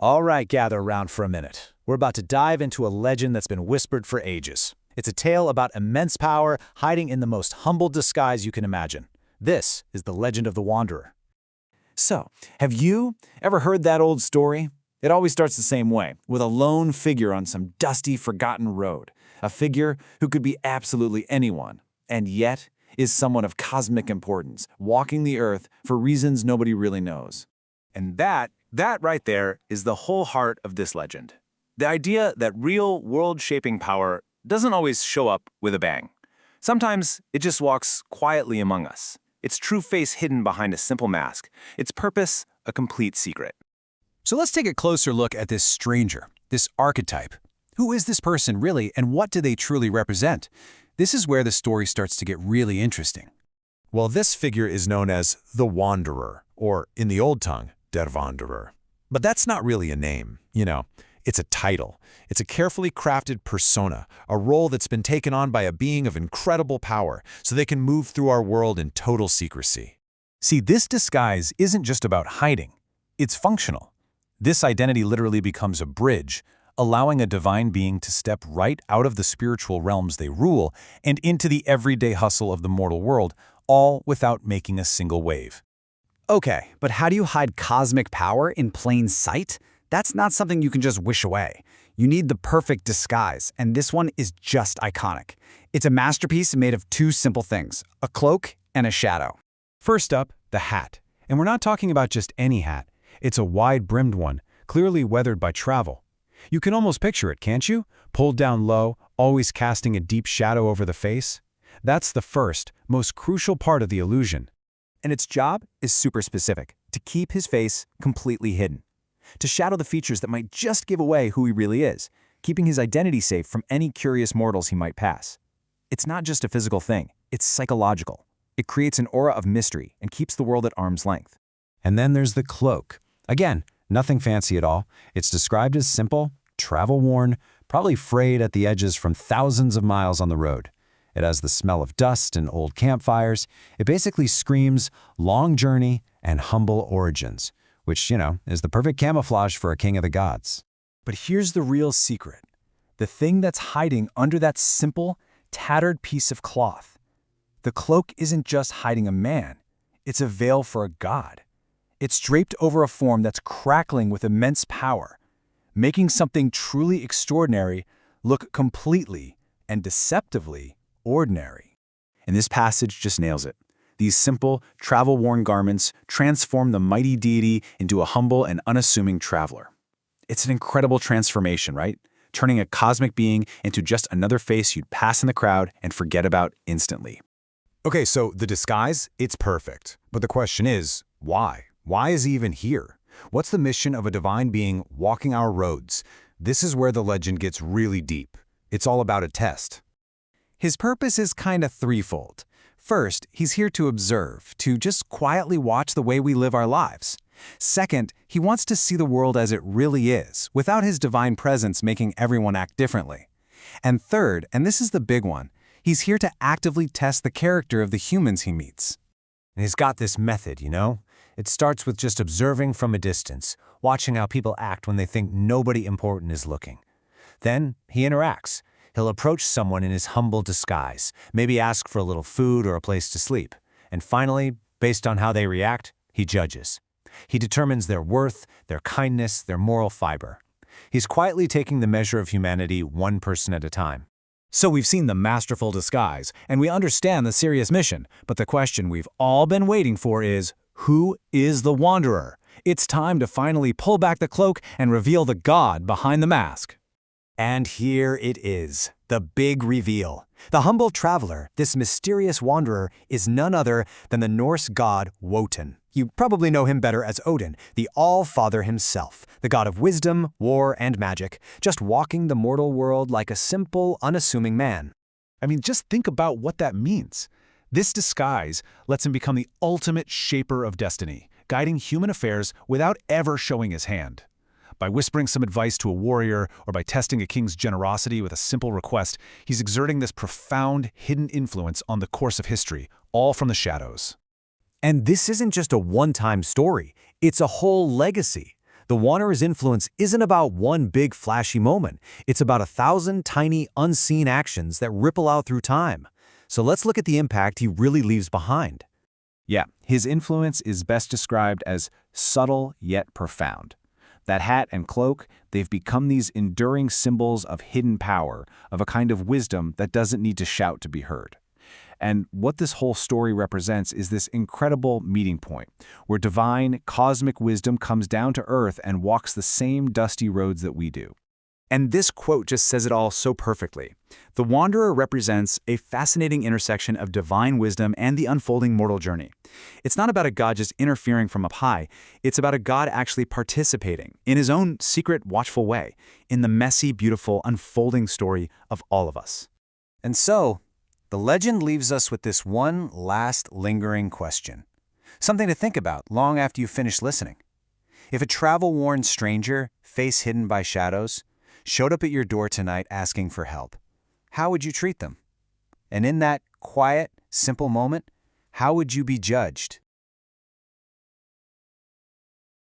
All right, gather around for a minute. We're about to dive into a legend that's been whispered for ages. It's a tale about immense power hiding in the most humble disguise you can imagine. This is the legend of the Wanderer. So, have you ever heard that old story? It always starts the same way, with a lone figure on some dusty, forgotten road. A figure who could be absolutely anyone, and yet is someone of cosmic importance, walking the earth for reasons nobody really knows. And that right there is the whole heart of this legend. The idea that real world-shaping power doesn't always show up with a bang. Sometimes it just walks quietly among us, its true face hidden behind a simple mask, its purpose a complete secret. So let's take a closer look at this stranger, this archetype. Who is this person really, and what do they truly represent? This is where the story starts to get really interesting. Well, this figure is known as the Wanderer, or in the Old Tongue, Der Wanderer. But that's not really a name, it's a title. It's a carefully crafted persona, a role that's been taken on by a being of incredible power, so they can move through our world in total secrecy. See, this disguise isn't just about hiding. It's functional. This identity literally becomes a bridge, allowing a divine being to step right out of the spiritual realms they rule and into the everyday hustle of the mortal world, all without making a single wave. Okay, but how do you hide cosmic power in plain sight? That's not something you can just wish away. You need the perfect disguise, and this one is just iconic. It's a masterpiece made of two simple things, a cloak and a shadow. First up, the hat. And we're not talking about just any hat. It's a wide-brimmed one, clearly weathered by travel. You can almost picture it, can't you? Pulled down low, always casting a deep shadow over the face. That's the first, most crucial part of the illusion. And its job is super specific, to keep his face completely hidden. To shadow the features that might just give away who he really is, keeping his identity safe from any curious mortals he might pass. It's not just a physical thing, it's psychological. It creates an aura of mystery and keeps the world at arm's length. And then there's the cloak. Again, nothing fancy at all. It's described as simple, travel-worn, probably frayed at the edges from thousands of miles on the road. It has the smell of dust and old campfires. It basically screams long journey and humble origins, which, is the perfect camouflage for a king of the gods. But here's the real secret. The thing that's hiding under that simple, tattered piece of cloth. The cloak isn't just hiding a man. It's a veil for a god. It's draped over a form that's crackling with immense power, making something truly extraordinary look completely and deceptively ordinary. And this passage just nails it. These simple, travel-worn garments transform the mighty deity into a humble and unassuming traveler. It's an incredible transformation, right? Turning a cosmic being into just another face you'd pass in the crowd and forget about instantly. Okay, so the disguise, it's perfect. But the question is, why? Why is he even here? What's the mission of a divine being walking our roads? This is where the legend gets really deep. It's all about a test. His purpose is kind of threefold. First, he's here to observe, to just quietly watch the way we live our lives. Second, he wants to see the world as it really is, without his divine presence making everyone act differently. And third, and this is the big one, he's here to actively test the character of the humans he meets. And he's got this method, It starts with just observing from a distance, watching how people act when they think nobody important is looking. Then he interacts. He'll approach someone in his humble disguise, maybe ask for a little food or a place to sleep. And finally, based on how they react, he judges. He determines their worth, their kindness, their moral fiber. He's quietly taking the measure of humanity one person at a time. So we've seen the masterful disguise, and we understand the serious mission, but the question we've all been waiting for is, who is the Wanderer? It's time to finally pull back the cloak and reveal the god behind the mask. And here it is, the big reveal. The humble traveler, this mysterious wanderer, is none other than the Norse god Wotan. You probably know him better as Odin, the All-Father himself, the god of wisdom, war, and magic, just walking the mortal world like a simple, unassuming man. Just think about what that means. This disguise lets him become the ultimate shaper of destiny, guiding human affairs without ever showing his hand. By whispering some advice to a warrior or by testing a king's generosity with a simple request, he's exerting this profound, hidden influence on the course of history, all from the shadows. And this isn't just a one-time story. It's a whole legacy. The Wanderer's influence isn't about one big flashy moment. It's about 1,000 tiny, unseen actions that ripple out through time. So let's look at the impact he really leaves behind. Yeah, his influence is best described as subtle yet profound. That hat and cloak, they've become these enduring symbols of hidden power, of a kind of wisdom that doesn't need to shout to be heard. And what this whole story represents is this incredible meeting point, where divine, cosmic wisdom comes down to earth and walks the same dusty roads that we do. And this quote just says it all so perfectly. The Wanderer represents a fascinating intersection of divine wisdom and the unfolding mortal journey. It's not about a God just interfering from up high. It's about a God actually participating, in his own secret, watchful way, in the messy, beautiful, unfolding story of all of us. And so, the legend leaves us with this one last lingering question. Something to think about long after you finish listening. If a travel-worn stranger, face hidden by shadows, showed up at your door tonight asking for help, how would you treat them? And in that quiet, simple moment, how would you be judged?